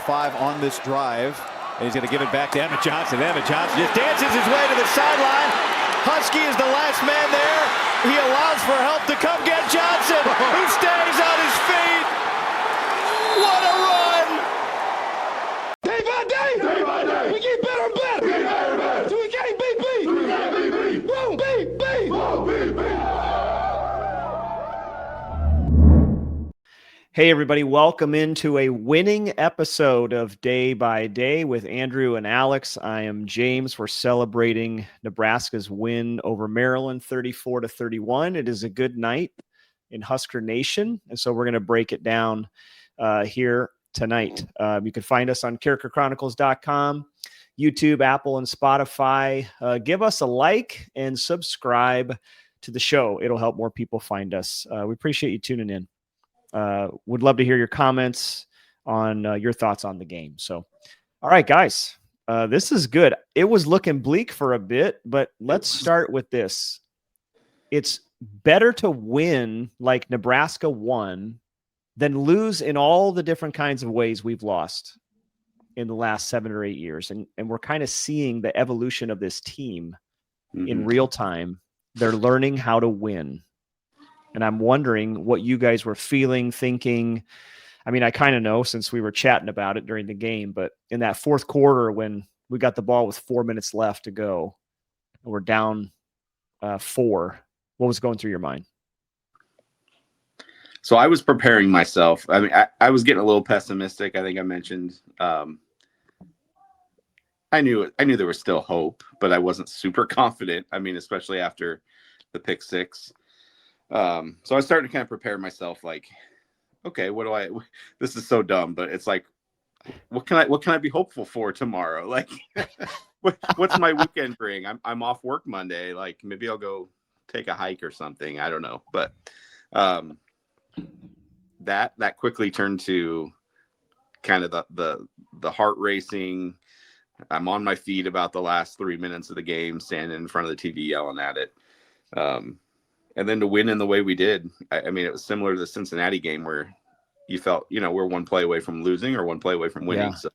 5 on this drive. And he's going to give it back to Emmett Johnson. Emmett Johnson just dances his way to the sideline. Husky is the last man there. He allows for help to come get Johnson, who stays on his feet. What a run! Day by day, we get better and better. We get better and better. So we can't beat beat. We can't beat beat. Won't beat beat. Won't beat beat. Hey, everybody. Welcome into a winning episode of Day by Day with Andrew and Alex. I am James. We're celebrating Nebraska's win over Maryland, 34-31. It is a good night in Husker Nation, and so we're going to break it down here tonight. You can find us on characterchronicles.com, YouTube, Apple, and Spotify. Give us a like and subscribe to the show. It'll help more people find us. We appreciate you tuning in. Would love to hear your comments on your thoughts on the game. So, all right, guys, this is good. It was looking bleak for a bit, but let's start with this. It's better to win like Nebraska won than lose in all the different kinds of ways we've lost in the last 7 or 8 years. And we're kind of seeing the evolution of this team in real time. They're learning how to win. And I'm wondering what you guys were feeling, thinking. I mean, I kind of know since we were chatting about it during the game, but in that fourth quarter when we got the ball with 4 minutes left to go, and we're down 4, what was going through your mind? So I was preparing myself. I mean, I was getting a little pessimistic. I think I mentioned I knew there was still hope, but I wasn't super confident. I mean, especially after the pick six. So I started to kind of prepare myself like, okay, this is so dumb, but it's like, what can I be hopeful for tomorrow? Like, what's my weekend bring? I'm off work Monday. Like maybe I'll go take a hike or something. I don't know. But, that quickly turned to kind of the heart racing. I'm on my feet about the last 3 minutes of the game, standing in front of the TV, yelling at it. And then to win in the way we did, I mean, it was similar to the Cincinnati game where you felt, we're one play away from losing or one play away from winning. Yeah. So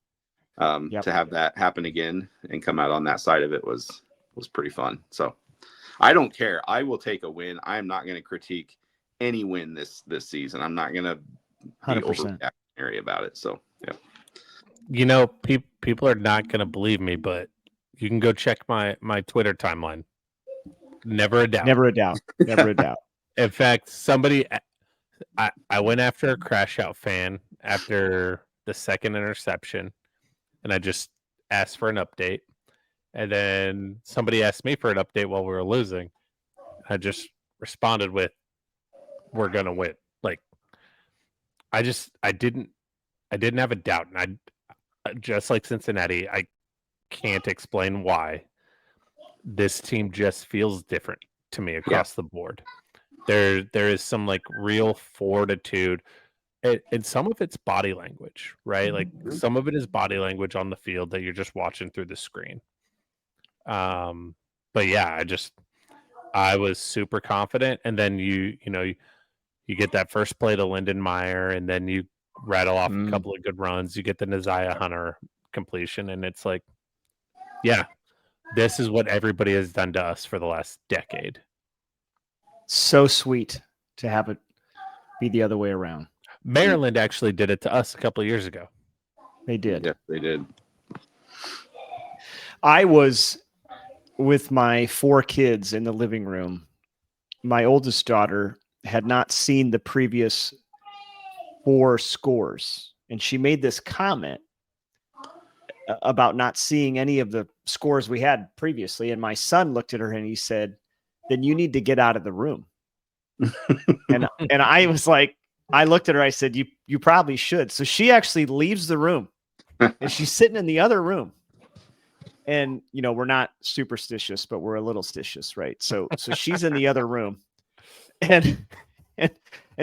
to have that happen again and come out on that side of it was pretty fun. So I don't care. I will take a win. I'm not going to critique any win this season. I'm not going to be overreactionary about it. So, yeah. People are not going to believe me, but you can go check my Twitter timeline. Never a doubt. Never a doubt. Never a doubt. In fact, I went after a crash out fan after the second interception, and I just asked for an update. And then somebody asked me for an update while we were losing. I just responded with, "We're gonna win." Like, I didn't have a doubt, and I just like Cincinnati, I can't explain why. This team just feels different to me across the board. There is some like real fortitude, and some of it's body language, right? Like some of it is body language on the field that you're just watching through the screen. But yeah, I was super confident, and then you get that first play to Lindenmeyer, and then you rattle off a couple of good runs. You get the Neziah Hunter completion, and it's like, yeah. This is what everybody has done to us for the last decade. So sweet to have it be the other way around. Maryland actually did it to us a couple of years ago. They did. Yeah, they did. I was with my 4 kids in the living room. My oldest daughter had not seen the previous 4 scores, and she made this comment about not seeing any of the scores we had previously. And my son looked at her and he said, "Then you need to get out of the room." and I was like, I looked at her, I said, you probably should. So she actually leaves the room and she's sitting in the other room. And, we're not superstitious, but we're a little stitious, right? So she's in the other room and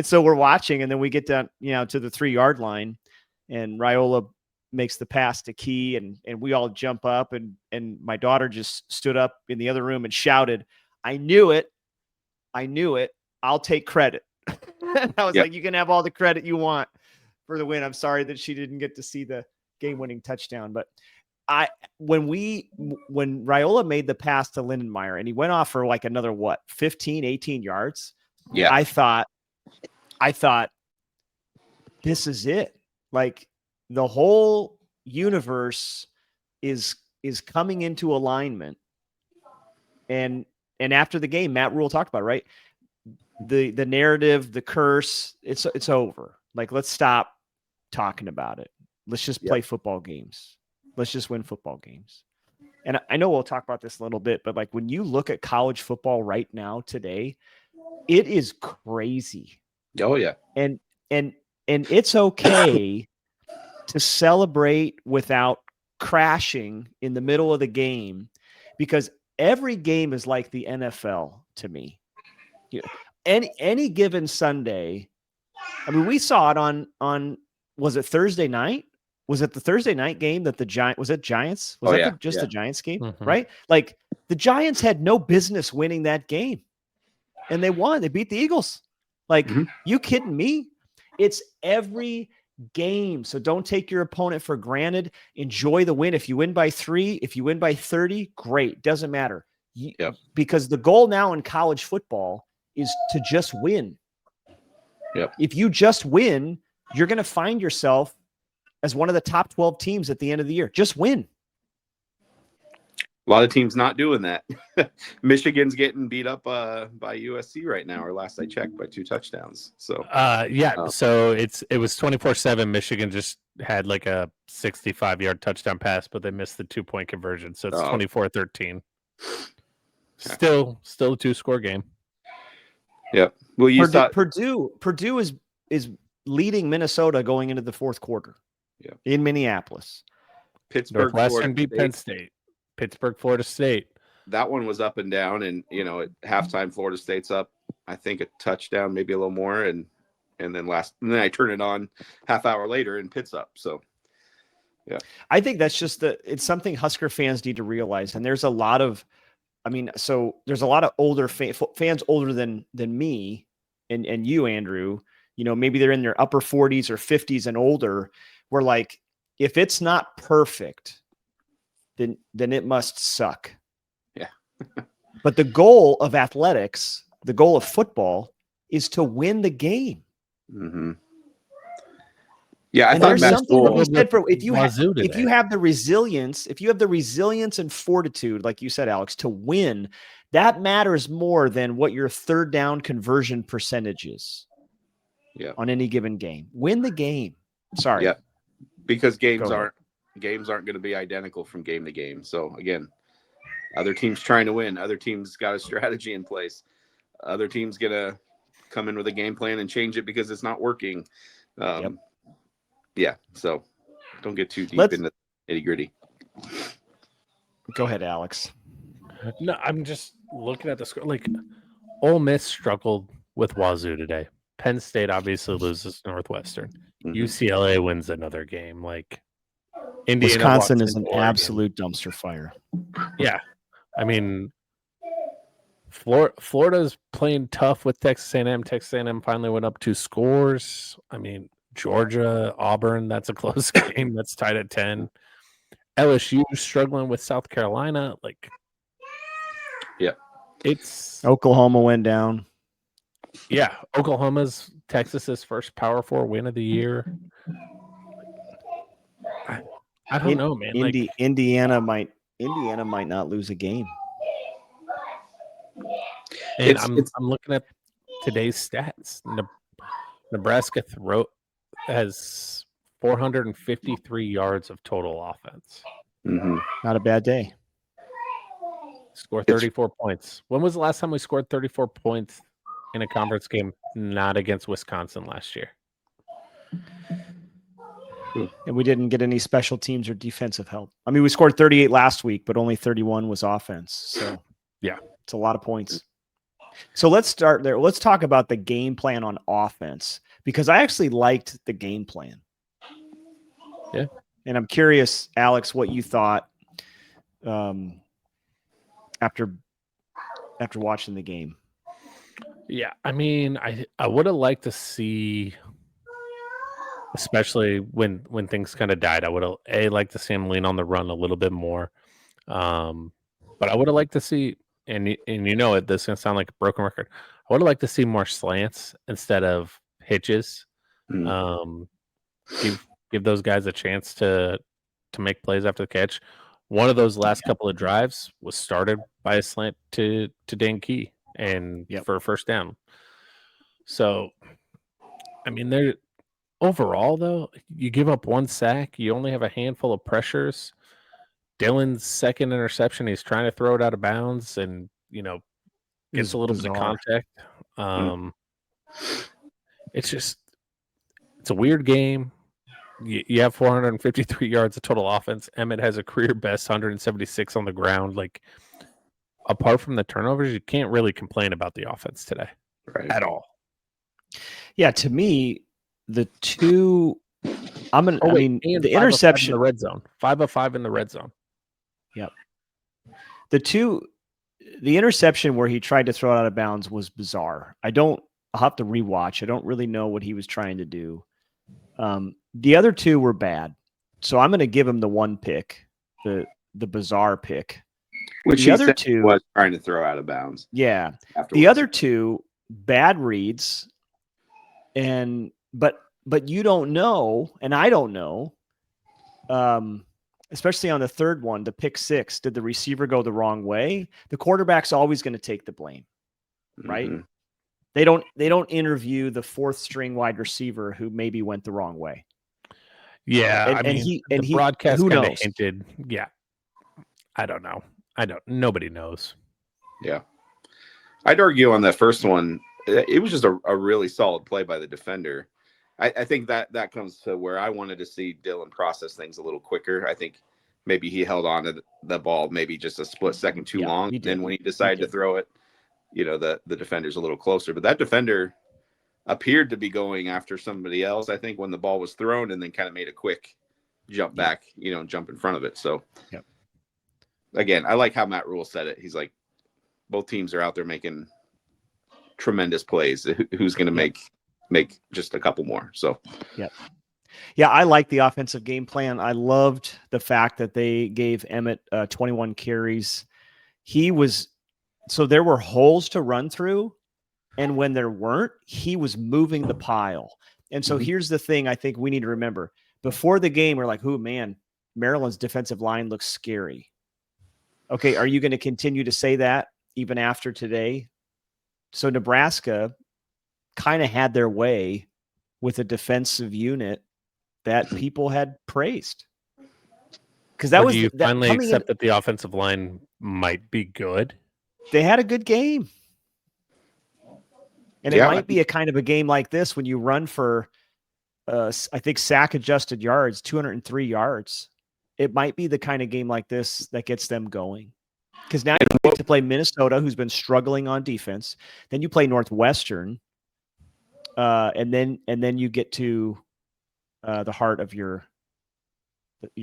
so we're watching, and then we get down, to the 3-yard line, and Raiola makes the pass to Key, and we all jump up, and my daughter just stood up in the other room and shouted, "I knew it. I'll take credit." And I was like, "You can have all the credit you want for the win. I'm sorry that she didn't get to see the game-winning touchdown. But when Raiola made the pass to Lindenmeyer and he went off for like another 15, 18 yards. Yeah. I thought this is it. Like the whole universe is coming into alignment. And after the game, Matt Rule talked about it, right? The narrative, the curse, it's over. Like, let's stop talking about it. Let's just play football games. Let's just win football games. And I know we'll talk about this a little bit, but like when you look at college football right now today, it is crazy. Oh yeah. And it's okay to celebrate without crashing in the middle of the game, because every game is like the NFL to me. Any given Sunday, I mean, we saw it on was it Thursday night? Was it the Thursday night game that was it Giants? Was the Giants game? Mm-hmm. Right? Like the Giants had no business winning that game. And they won. They beat the Eagles. Like, you kidding me? It's every game. So don't take your opponent for granted. Enjoy the win. If you win by 3, if you win by 30, great. Doesn't matter. Because the goal now in college football is to just win. Yep. If you just win, you're going to find yourself as one of the top 12 teams at the end of the year. Just win. A lot of teams not doing that. Michigan's getting beat up by USC right now, or last I checked, by 2 touchdowns. So so it was 24-7. Michigan just had like a 65-yard touchdown pass, but they missed the 2-point conversion. So it's 24-13. Still a 2-score game. Yep. Well, Purdue is leading Minnesota going into the fourth quarter. Yeah. In Minneapolis. Pittsburgh, Northwestern beat Penn State. Pittsburgh, Florida State. That one was up and down, and at halftime, Florida State's up, I think, a touchdown, maybe a little more, and then I turn it on half hour later, and Pitt's up. So, yeah, I think that's just it's something Husker fans need to realize, and there's a lot of, there's a lot of older fans older than me and you, Andrew. Maybe they're in their upper 40s or 50s and older. Where like, if it's not perfect, then it must suck. Yeah. But the goal of athletics, the goal of football, is to win the game. Mm-hmm. Yeah, I thought there's something to be said for if you have the resilience and fortitude, like you said, Alex, to win, that matters more than what your third down conversion percentage is. Yeah. On any given game, win the game. Sorry. Yeah. Because games aren't going to be identical from game to game. So again, other teams trying to win, other teams got a strategy in place, other teams gonna come in with a game plan and change it because it's not working. Yeah. So don't get too deep into the nitty gritty. Go ahead, Alex. No, I'm just looking at the score. Like, Ole Miss struggled with Wazoo today. Penn State obviously loses to Northwestern. Mm-hmm. UCLA wins another game. Like, Indiana, Wisconsin is an absolute dumpster fire. Yeah. I mean, Florida's playing tough with Texas A&M. Texas A&M finally went up 2 scores. I mean, Georgia, Auburn, that's a close game. That's tied at 10. LSU struggling with South Carolina. Like, yeah. It's Oklahoma went down. Yeah, Oklahoma's Texas's first Power 4 win of the year. I don't know, man. Indiana might not lose a game. And I'm looking at today's stats. Nebraska has 453 yards of total offense. Mm-hmm. Not a bad day. Score 34 points. When was the last time we scored 34 points in a conference game not against Wisconsin last year? And we didn't get any special teams or defensive help. I mean, we scored 38 last week, but only 31 was offense. So, yeah, it's a lot of points. So let's start there. Let's talk about the game plan on offense, because I actually liked the game plan. Yeah. And I'm curious, Alex, what you thought after watching the game. Yeah, I mean, I would have liked to see especially when things kind of died. I would have liked to see him lean on the run a little bit more. But I would have liked to see, and you know it, this is gonna sound like a broken record. I would have liked to see more slants instead of hitches. Mm. Give those guys a chance to make plays after the catch. One of those last couple of drives was started by a slant to Dan Key and for a first down. So, I mean, they're overall though, you give up one sack, you only have a handful of pressures. Dylan's second interception, he's trying to throw it out of bounds and, gets a little bit of contact. It's a weird game. You have 453 yards of total offense. Emmett has a career best 176 on the ground. Like, apart from the turnovers, you can't really complain about the offense today at all. Yeah, to me, the two. The interception in the red zone, 5 of 5 in the red zone. Yep. The interception where he tried to throw it out of bounds was bizarre. I'll have to rewatch. I don't really know what he was trying to do. The other two were bad. So I'm going to give him the one pick, the bizarre pick. Which the other two was trying to throw out of bounds. Yeah. Afterwards. The other two, bad reads. But you don't know, and I don't know, especially on the third one, the pick six, did the receiver go the wrong way? The quarterback's always going to take the blame, right? Mm-hmm. They don't interview the fourth string wide receiver who maybe went the wrong way. Yeah, the broadcast kind of hinted. Yeah, I don't know. Nobody knows. Yeah, I'd argue on that first one, it was just a really solid play by the defender. I think that comes to where I wanted to see Dylan process things a little quicker. I think maybe he held on to the ball maybe just a split second too long. Then when he decided to throw it, the defender's a little closer. But that defender appeared to be going after somebody else, I think, when the ball was thrown, and then kind of made a quick jump back, jump in front of it. So, again, I like how Matt Rule said it. He's like, both teams are out there making tremendous plays. Who's going to make just a couple more? So, yeah, I like the offensive game plan. I loved the fact that they gave Emmett 21 carries. So there were holes to run through, and when there weren't, he was moving the pile. And so here's the thing I think we need to remember. Before the game, we're like, oh, man, Maryland's defensive line looks scary. Okay, are you going to continue to say that even after today? So Nebraska kind of had their way with a defensive unit that people had praised. Because that was you finally accept that the offensive line might be good. They had a good game. And it might be a kind of a game like this when you run for, I think, sack adjusted yards, 203 yards. It might be the kind of game like this that gets them going. Because now you get to play Minnesota, who's been struggling on defense. Then you play Northwestern, and then you get to the heart of your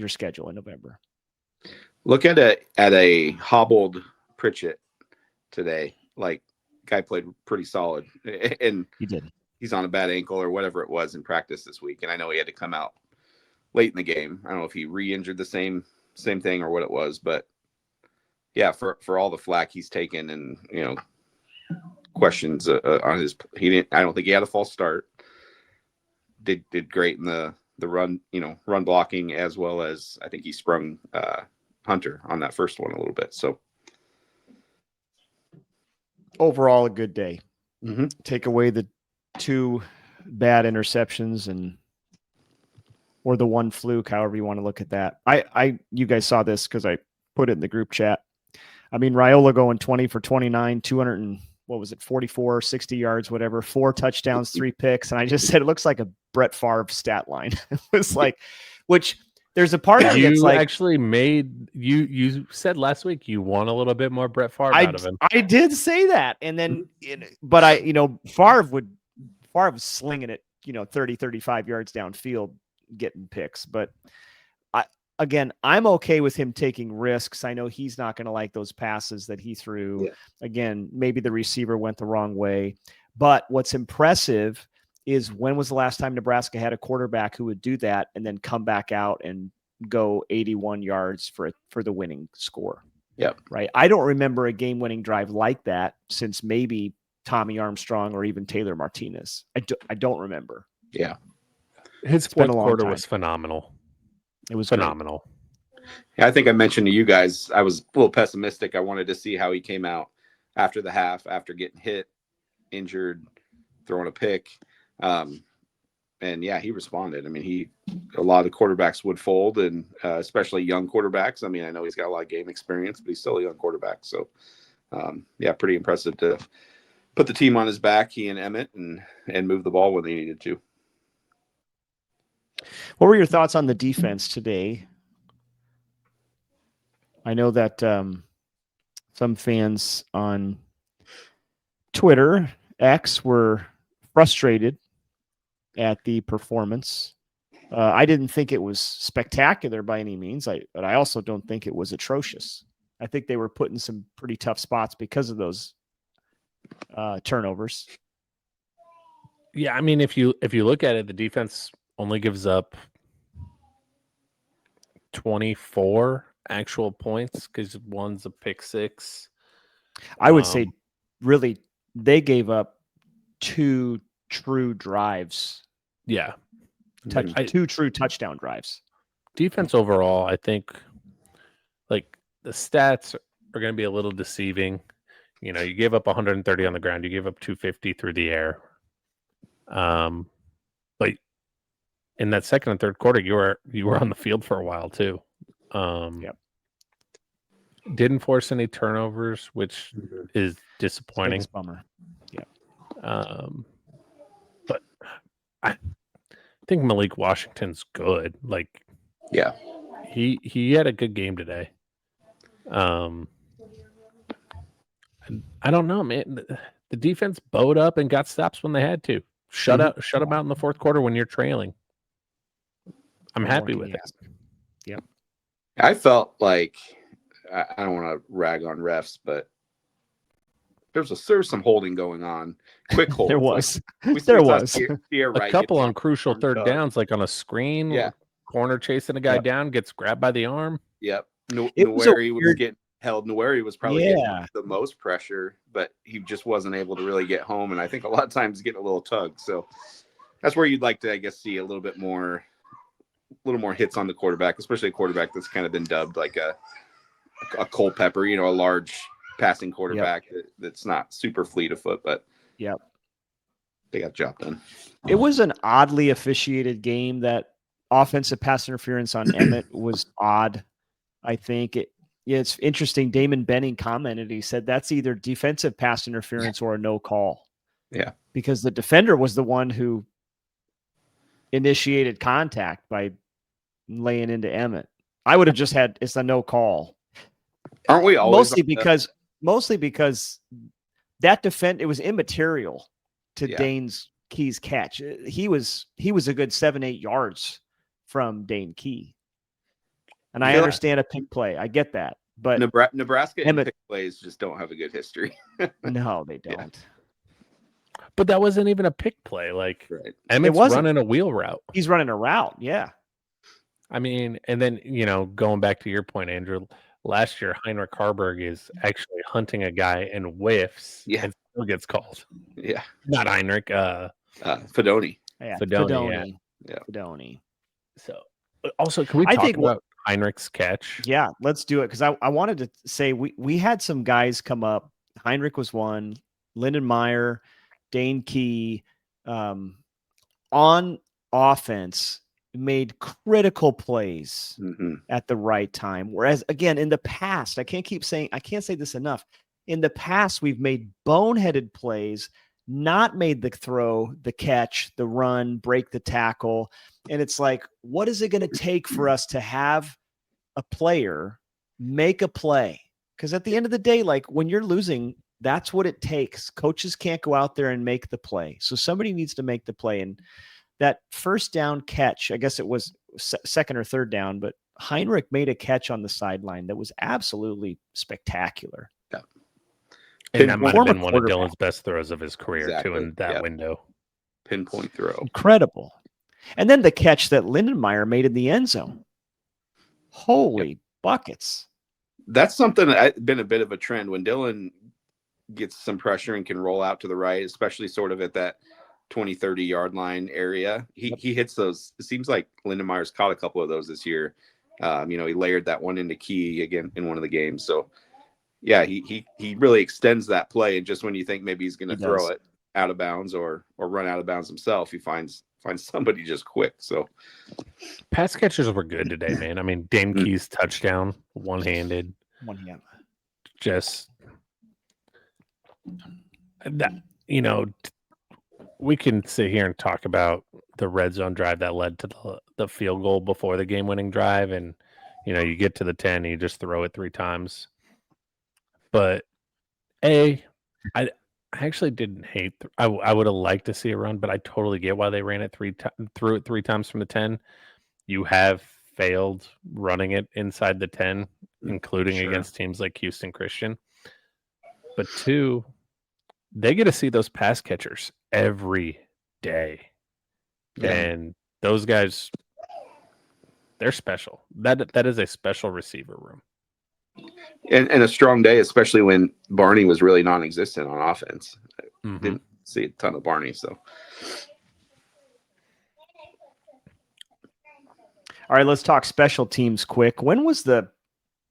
schedule in November. Look at a hobbled Pritchett today. Like, guy played pretty solid, and he did. He's on a bad ankle or whatever it was in practice this week, and I know he had to come out late in the game. I don't know if he re-injured the same thing or what it was, but yeah, for all the flack he's taken and questions on his, I don't think he had a false start. Did great in the run, run blocking, as well as I think he sprung Hunter on that first one a little bit. So overall, a good day. Take away the 2 bad interceptions or the 1 fluke, however you want to look at that. You guys saw this because I put it in the group chat. I mean, Raiola going 20 for 29, 44, 60 yards, whatever, 4 touchdowns, 3 picks. And I just said, it looks like a Brett Favre stat line. It was like, which there's a part of me that's like, actually made you said last week you want a little bit more Brett Favre out of him. I did say that. And then, but Favre was slinging it, 30, 35 yards downfield, getting picks. But I'm okay with him taking risks. I know he's not going to like those passes that he threw. Yeah. Again, maybe the receiver went the wrong way. But what's impressive is when was the last time Nebraska had a quarterback who would do that and then come back out and go 81 yards for the winning score? Yep. Right. I don't remember a game-winning drive like that since maybe Tommy Armstrong or even Taylor Martinez. I don't remember. Yeah. His been fourth a long quarter time. was phenomenal. It was Phenomenal. Yeah, I think I mentioned to you guys, I was a little pessimistic. I wanted to see how he came out after the half, after getting hit, injured, throwing a pick. And yeah, he responded. I mean, a lot of quarterbacks would fold, and especially young quarterbacks. I mean, I know he's got a lot of game experience, but he's still a young quarterback. So, yeah, pretty impressive to put the team on his back, he and Emmett, and move the ball when they needed to. What were your thoughts on the defense today? I know that some fans on Twitter, X, were frustrated at the performance. I didn't think it was spectacular by any means, but I also don't think it was atrocious. I think they were put in some pretty tough spots because of those turnovers. Yeah, I mean, if you look at it, the defense only gives up 24 actual points because one's a pick six. I would say, really, they gave up 2 true drives. Yeah, Two true touchdown drives. Defense overall, I think, like the stats are going to be a little deceiving. You know, you gave up 130 on the ground, you gave up 250 through the air. But in that second and third quarter, you were on the field for a while too. Yep. Didn't force any turnovers, which is disappointing. Biggest bummer. Yeah. But I think Malik Washington's good. Like, Yeah, he had a good game today. And I don't know, man. The defense bowed up and got stops when they had to. Shut them out in the fourth quarter when you're trailing. I'm happy with it. Yep. I felt like I don't want to rag on refs, but there's some holding going on. Quick hold. There was. There was A couple on crucial third downs, like on a screen. Yeah. Corner chasing a guy down, gets grabbed by the arm. Yep. It was Nueri was getting held. Nueri was probably getting the most pressure, but he just wasn't able to really get home. And I think a lot of times getting a little tug. So that's where you'd like to, I guess, see a little more hits on the quarterback, especially a quarterback that's kind of been dubbed like a Culpepper, a large passing quarterback that's not super fleet of foot, but they got the job done. It was an oddly officiated game. That offensive pass interference on Emmett was odd. I think it's interesting. Damon Benning commented, he said that's either defensive pass interference or a no call. Yeah. Because the defender was the one who initiated contact by laying into Emmett. I would have just had it's a no call. Aren't we always mostly because that it was immaterial to Dane's Key's catch. He was a good 7-8 yards from Dane Key. And I understand a pick play. I get that. But Nebraska and pick plays just don't have a good history. No, they don't. Yeah. But that wasn't even a pick play. Like, Emmett's running a wheel route. He's running a route, yeah. I mean, and then, going back to your point, Andrew, last year, Heinrich Harburg is actually hunting a guy and whiffs and still gets called. Yeah. Not Heinrich. Fedoni. Yeah, Fedoni. Fedoni. So, also, can we talk about Heinrich's catch? Yeah, let's do it. Because I wanted to say we had some guys come up. Heinrich was one. Lyndon Meyer, Dane Key, on offense, made critical plays at the right time. Whereas, again, in the past, I can't say this enough. In the past, we've made boneheaded plays, not made the throw, the catch, the run, break the tackle. And it's like, what is it going to take for us to have a player make a play? Because at the end of the day, like when you're losing, that's what it takes. Coaches can't go out there and make the play. So somebody needs to make the play. And that first down catch, I guess it was second or third down, but Heinrich made a catch on the sideline that was absolutely spectacular. Yeah. And that might have been one of Dylan's best throws of his career, too, in that window. pinpoint throw. Incredible. And then the catch that Lindenmeyer made in the end zone. Holy buckets. That's something that's been a bit of a trend when Dylan gets some pressure and can roll out to the right, especially sort of at that 20, 30-yard line area. He hits those. It seems like Lindemeyer's caught a couple of those this year. He layered that one into Key again in one of the games. So, yeah, he really extends that play. And just when you think maybe he's going to throw it out of bounds or run out of bounds himself, he finds somebody just quick. So pass catchers were good today, man. I mean, Dane Key's touchdown, one-handed. One hand. Just that, we can sit here and talk about the red zone drive that led to the field goal before the game-winning drive, and you get to the 10 and you just throw it 3 times. But I actually didn't hate. I would have liked to see a run, but I totally get why they ran it threw it 3 times from the 10. You have failed running it inside the 10, including against teams like Houston Christian. But 2, they get to see those pass catchers every day. Yeah. And those guys, they're special. That is a special receiver room. And a strong day, especially when Barney was really non-existent on offense. Didn't see a ton of Barney, so. All right, let's talk special teams quick. When was the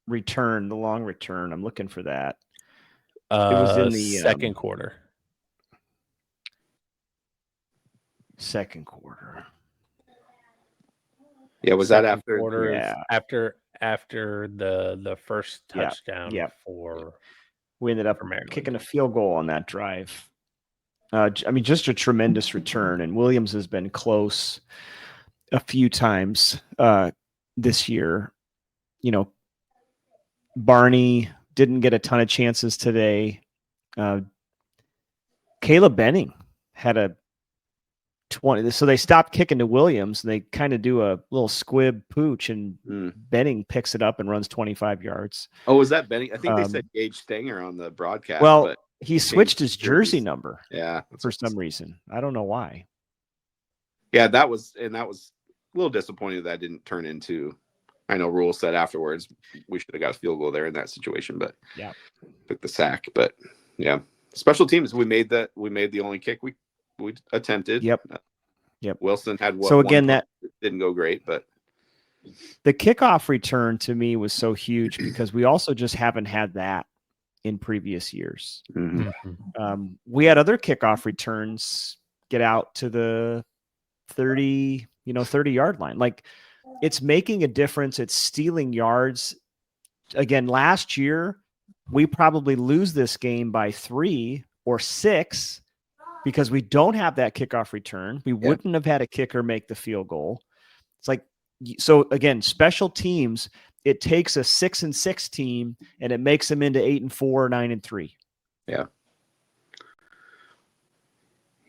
long return? I'm looking for that. It was in the second quarter. Second quarter. Yeah, was second that after? Quarter, yeah. After the first touchdown for. We ended up kicking a field goal on that drive. Just a tremendous return, and Williams has been close a few times this year. Barney didn't get a ton of chances today. Caleb Benning had a 20. So they stopped kicking to Williams, and they kind of do a little squib pooch, and Benning picks it up and runs 25 yards. Oh, was that Benning? I think they said Gage Stanger on the broadcast. Well, but he switched his jersey number. Yeah, for some reason. I don't know why. Yeah, that was a little disappointing that didn't turn into. I know Rule said afterwards we should have got a field goal there in that situation, but took the sack. But yeah, special teams. We made the only kick we attempted. Yep. Wilson had one. So again, that didn't go great, but the kickoff return to me was so huge because we also just haven't had that in previous years. We had other kickoff returns get out to the 30-yard line. Like, it's making a difference. It's stealing yards. Again, last year, we probably lose this game by 3 or 6 because we don't have that kickoff return. We wouldn't have had a kicker make the field goal. It's like, so again, special teams, it takes a 6-6 team and it makes them into 8-4, 9-3.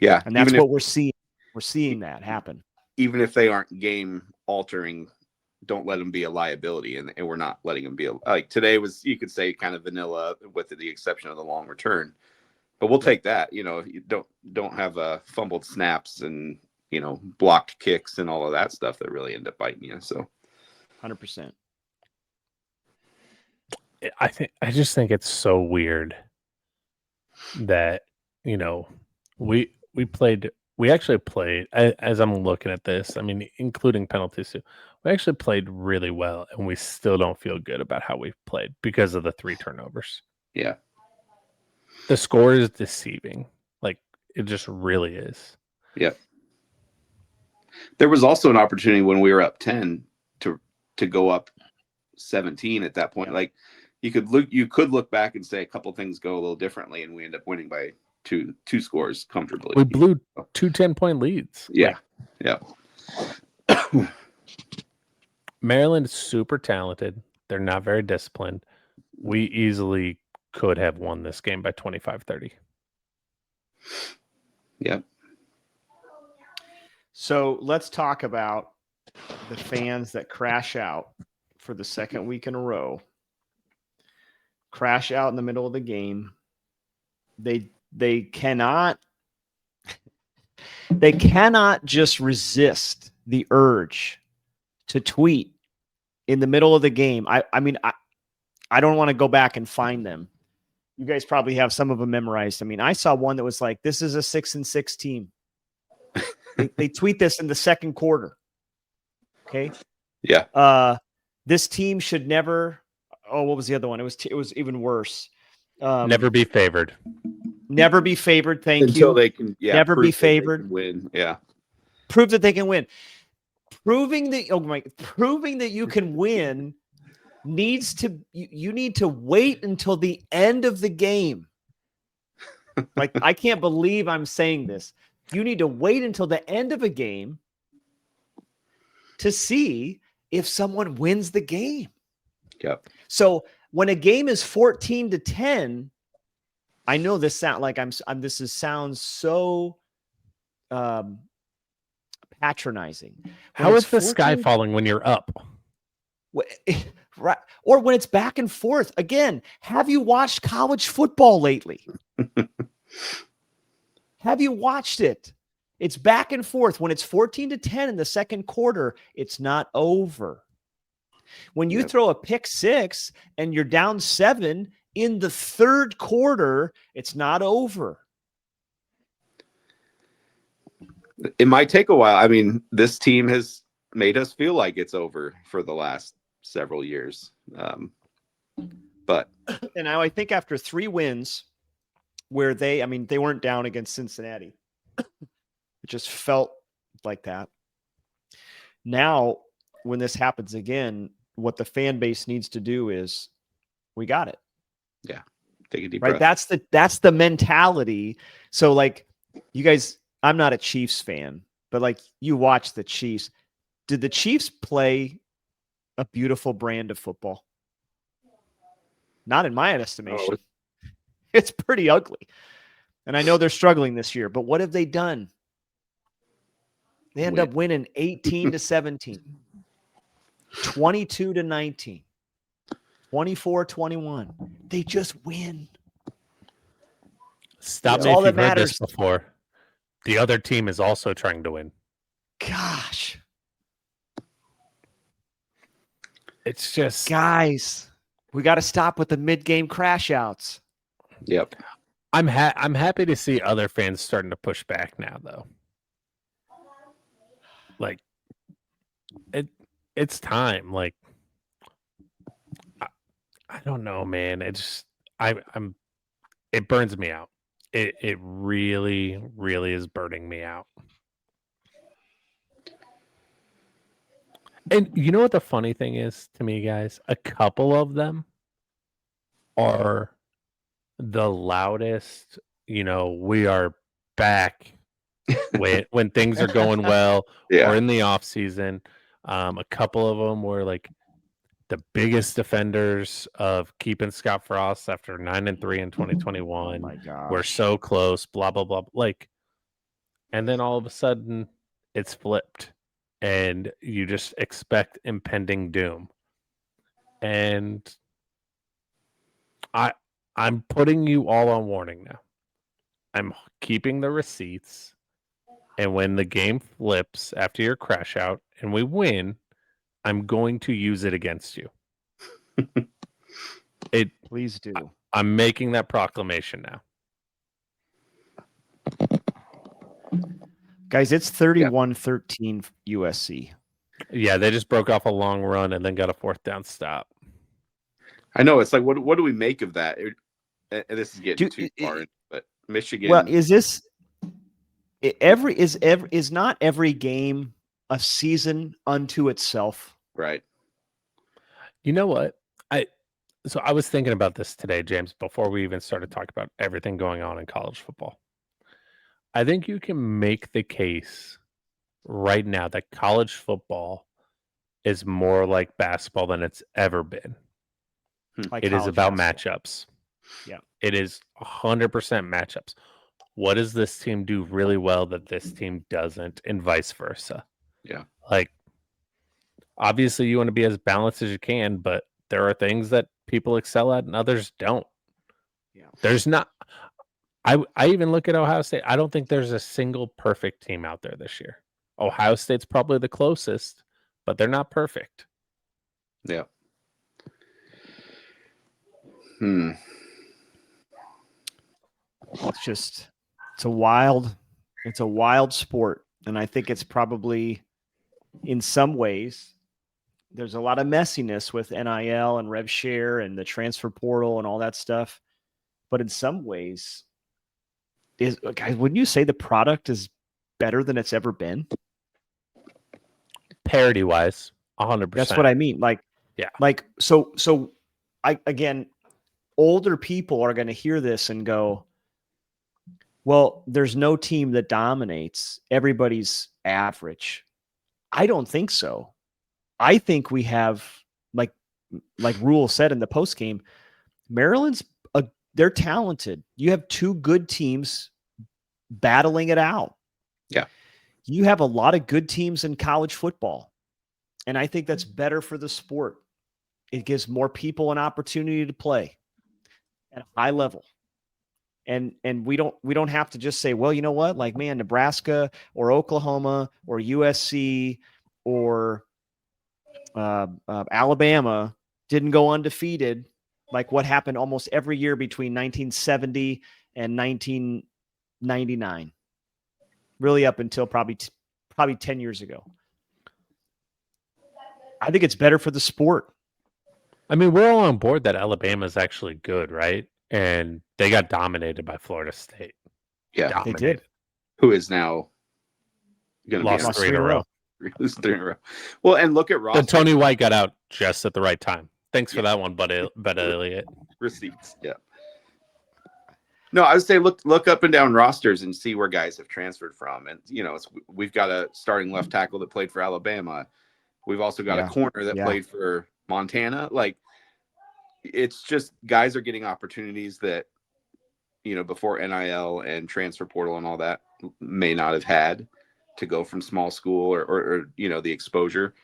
Yeah. And that's what we're seeing. We're seeing that happen. Even if they aren't game altering, don't let them be a liability. And we're not letting them be like today was, you could say, kind of vanilla with the exception of the long return, but we'll take that. You don't have fumbled snaps and, blocked kicks and all of that stuff that really end up biting you. So 100%. I just think it's so weird that, we actually played, as I'm looking at this, including penalties too, we actually played really well, and we still don't feel good about how we've played because of the 3 turnovers. Yeah. The score is deceiving. Like, it just really is. Yeah. There was also an opportunity when we were up 10 to go up 17 at that point. Like, you could look back and say a couple things go a little differently, and we end up winning by two scores comfortably. We blew 2 10-point leads. Yeah. Yeah. Maryland is super talented. They're not very disciplined. We easily could have won this game by 25-30. Yeah. So let's talk about the fans that crash out for the second week in a row. Crash out in the middle of the game. They cannot. They cannot just resist the urge to tweet in the middle of the game. I mean, I don't want to go back and find them. You guys probably have some of them memorized. I mean, I saw one that was like, "This is a 6-6 team." They tweet this in the second quarter. Okay. Yeah. This team should never. Oh, what was the other one? It was even worse. Never be favored. Never be favored. Thank Until you. they can, Never be prove that they favored. can win. Yeah. Prove that they can win. Proving that you can win needs to. You need to wait until the end of the game. Like, I can't believe I'm saying this. You need to wait until the end of a game to see if someone wins the game. Yep. So when a game is 14-10, I know this sound like sounds so patronizing. How is the sky falling when you're up? Right. Or when it's back and forth. Again, have you watched college football lately? Have you watched it? It's back and forth. When it's 14-10 in the second quarter, it's not over. When you throw a pick six and you're down 7 in the third quarter, it's not over. It might take a while. I mean, this team has made us feel like it's over for the last several years. But and now I think after 3 wins where they weren't down against Cincinnati. It just felt like that. Now, when this happens again, what the fan base needs to do is, we got it. Yeah. Take a deep breath. That's the mentality. So, like, you guys, I'm not a Chiefs fan, but like, you watch the Chiefs. Did the Chiefs play a beautiful brand of football? Not in my estimation. Oh. It's pretty ugly. And I know they're struggling this year, but what have they done? They end up winning 18-17, 22-19, 24-21. They just win. Stop me if you've heard this before. The other team is also trying to win. Gosh. It's just... Guys, we got to stop with the mid-game crash outs. Yep. I'm happy to see other fans starting to push back now, though. Like, it's time. Like, I don't know, man. It's it burns me out. It really, really is burning me out. And you know what the funny thing is to me, guys? A couple of them are the loudest, we are back when things are going well or in the off season. A couple of them were like the biggest defenders of keeping Scott Frost after 9-3 in 2021. Oh my gosh. We're so close, blah, blah, blah. Like, and then all of a sudden it's flipped and you just expect impending doom. And I'm putting you all on warning now. I'm keeping the receipts. And when the game flips after your crash out and we win, I'm going to use it against you. Please do. I'm making that proclamation now. Guys, it's 31-13 USC. Yeah, they just broke off a long run and then got a 4th down stop. I know. It's like, what do we make of that? This is getting too far, but Michigan. Well, is this is not every game a season unto itself? Right. You know what? So I was thinking about this today, James, before we even started talking about everything going on in college football. I think you can make the case right now that college football is more like basketball than it's ever been. Like it is about basketball. Matchups. Yeah. It is 100% matchups. What does this team do really well that this team doesn't, and vice versa? Yeah. Like, obviously you want to be as balanced as you can, but there are things that people excel at and others don't. Yeah. There's not. I even look at Ohio State. I don't think there's a single perfect team out there this year. Ohio State's probably the closest, but they're not perfect. Yeah. It's a wild sport. And I think it's probably, in some ways, there's a lot of messiness with NIL and rev share and the transfer portal and all that stuff. But in some ways, guys, wouldn't you say the product is better than it's ever been? Parity wise, 100%. That's what I mean. So again, older people are going to hear this and go, well, there's no team that dominates. Everybody's average. I don't think so. I think we have, like Rule said in the post game, Maryland's they're talented. You have two good teams battling it out. Yeah. You have a lot of good teams in college football. And I think that's better for the sport. It gives more people an opportunity to play at a high level. And we don't have to just say, well, you know what? Like, man, Nebraska or Oklahoma or USC or Alabama didn't go undefeated, like what happened almost every year between 1970 and 1999, really up until probably 10 years ago. I think it's better for the sport. I mean, we're all on board that Alabama's actually good, right? And they got dominated by Florida State. Yeah, Dominated. They did. Who is now going to be Lost 3 in a row. Lose 3 in a row. Well, and look at Ross. And Tony White got out just at the right time. Thanks for that one, buddy. Elliott. Receipts. Yeah. No, I would say look up and down rosters and see where guys have transferred from. And we've got a starting left tackle that played for Alabama. We've also got a corner that played for Montana. Like, it's just guys are getting opportunities that before NIL and transfer portal and all that may not have had, to go from small school or the exposure.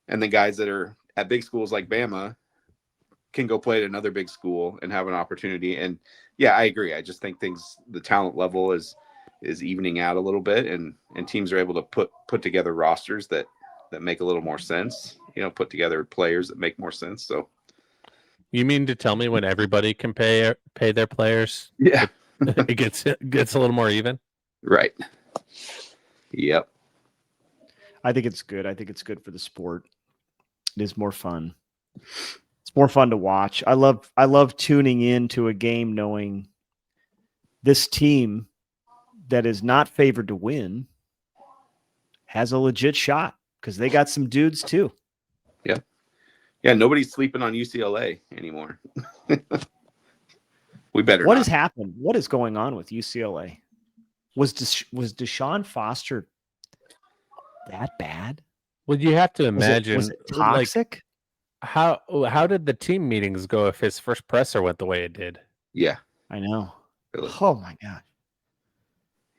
And the guys that are at big schools like Bama can go play at another big school and have an opportunity. And yeah, I agree. I just think the talent level is evening out a little bit, and teams are able to put together rosters that make a little more sense, put together players that make more sense. So you mean to tell me when everybody can pay their players, yeah, it gets a little more even? Right. Yep. I think it's good. I think it's good for the sport. It is more fun. It's more fun to watch. I love tuning in to a game knowing this team that is not favored to win has a legit shot, because they got some dudes too. Yeah. Yeah. Nobody's sleeping on UCLA anymore. We better. What not. has happened? What is going on with UCLA? Was Deshaun Foster that bad? Well, you have to imagine, was it toxic? How did the team meetings go if his first presser went the way it did? Yeah. I know. Really. Oh my God.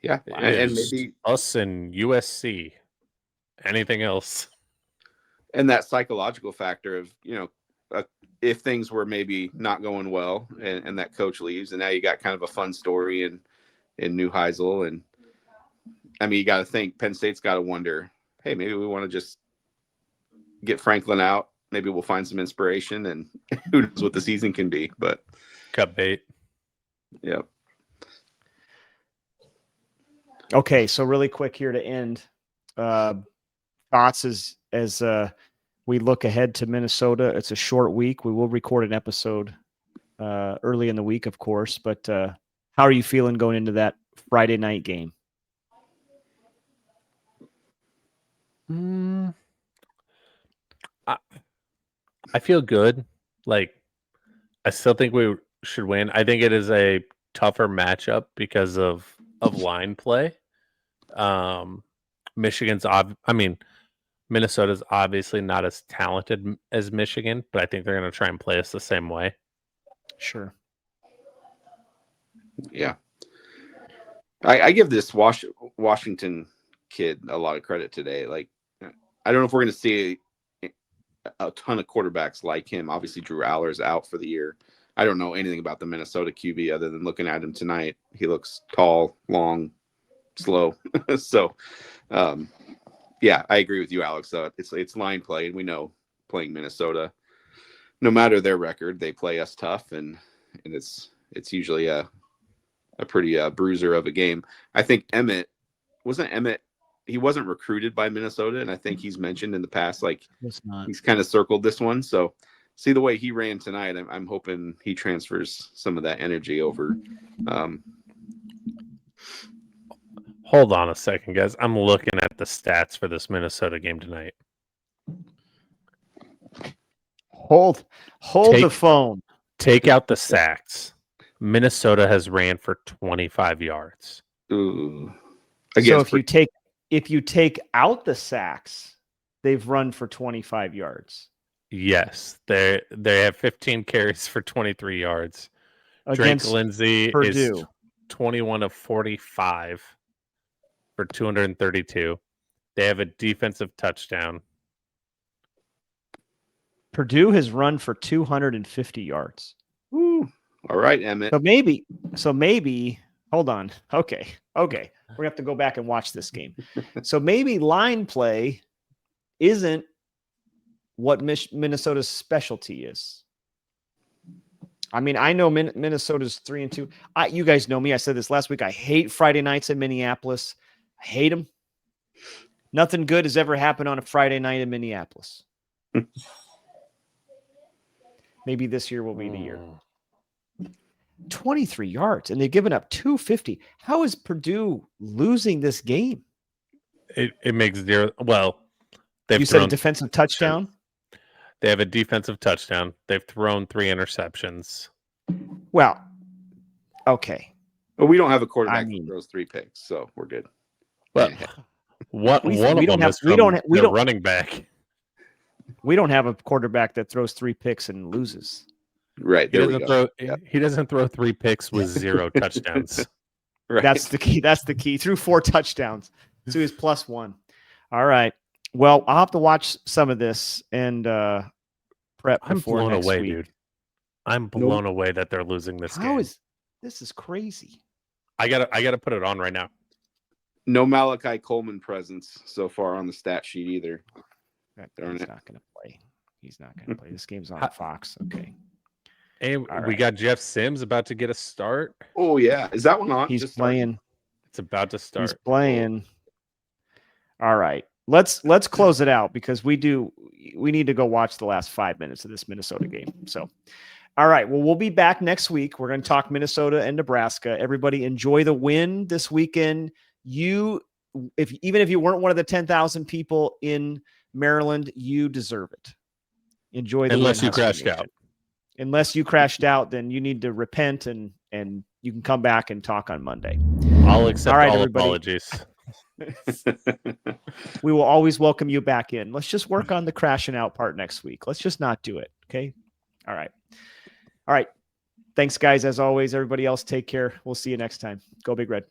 Yeah. And maybe us and USC. Anything else? And that psychological factor of, if things were maybe not going well and that coach leaves, and now you got kind of a fun story in Neuheisel. And I mean, you got to think Penn State's got to wonder, hey, maybe we want to just get Franklin out. Maybe we'll find some inspiration, and who knows what the season can be. But cut bait. Yeah. Okay, so really quick here to end. Thoughts as we look ahead to Minnesota. It's a short week. We will record an episode early in the week, of course. But how are you feeling going into that Friday night game? I feel good. Like, I still think we should win. I think it is a tougher matchup because of line play. Minnesota's obviously not as talented as Michigan, but I think they're going to try and play us the same way. Sure. Yeah. I give this Washington kid a lot of credit today. Like, I don't know if we're going to see a ton of quarterbacks like him. Obviously, Drew Aller's out for the year. I don't know anything about the Minnesota QB other than looking at him tonight. He looks tall, long, slow. So, yeah, I agree with you, Alex. It's line play, and we know playing Minnesota, no matter their record, they play us tough, and it's usually a pretty bruiser of a game. I think Emmett. He wasn't recruited by Minnesota, and I think he's mentioned in the past, like he's kind of circled this one. So see the way he ran tonight, I'm hoping he transfers some of that energy over. Hold on a second, guys. I'm looking at the stats for this Minnesota game tonight. Hold the phone. Take out the sacks. Minnesota has ran for 25 yards. Ooh. So if you take out the sacks, they've run for 25 yards. Yes, they have 15 carries for 23 yards. Drake Lindsay Purdue. is 21 of 45 for 232. They have a defensive touchdown. Purdue has run for 250 yards. Ooh. All right, Emmett. So maybe, hold on. Okay. We're going to have to go back and watch this game. So maybe line play isn't what Minnesota's specialty is. I mean, I know Minnesota's 3-2. You guys know me. I said this last week. I hate Friday nights in Minneapolis. I hate them. Nothing good has ever happened on a Friday night in Minneapolis. Maybe this year will be the year. 23 yards, and they've given up 250. How is Purdue losing this game? It makes zero. Well, you said a defensive touchdown? They have a defensive touchdown. They've thrown 3 interceptions. Well, okay. But we don't have a quarterback that throws 3 picks, so we're good. Well, one of them is from their running back. We don't have a quarterback that throws 3 picks and loses. Right. He doesn't throw 3 picks with 0 touchdowns. Right. That's the key. Threw 4 touchdowns. So he's +1. All right. Well, I'll have to watch some of this and prep. I'm blown away, week. dude. I'm blown away that they're losing this game. This is crazy. I gotta put it on right now. No Malachi Coleman presence so far on the stat sheet either. He's not going to play. He's not going to play. This game's on Fox. Okay. Hey, we got Jeff Sims about to get a start. Oh yeah, is that one on? He's playing. It's about to start. He's playing. All right. Let's close it out because we need to go watch the last 5 minutes of this Minnesota game. So, all right. Well, we'll be back next week. We're going to talk Minnesota and Nebraska. Everybody enjoy the win this weekend. Even if you weren't one of the 10,000 people in Maryland, you deserve it. Enjoy the Unless you crashed out. Unless you crashed out, then you need to repent and you can come back and talk on Monday. I'll accept all apologies. We will always welcome you back in. Let's just work on the crashing out part next week. Let's just not do it. Okay. All right. Thanks, guys. As always, everybody else, take care. We'll see you next time. Go Big Red.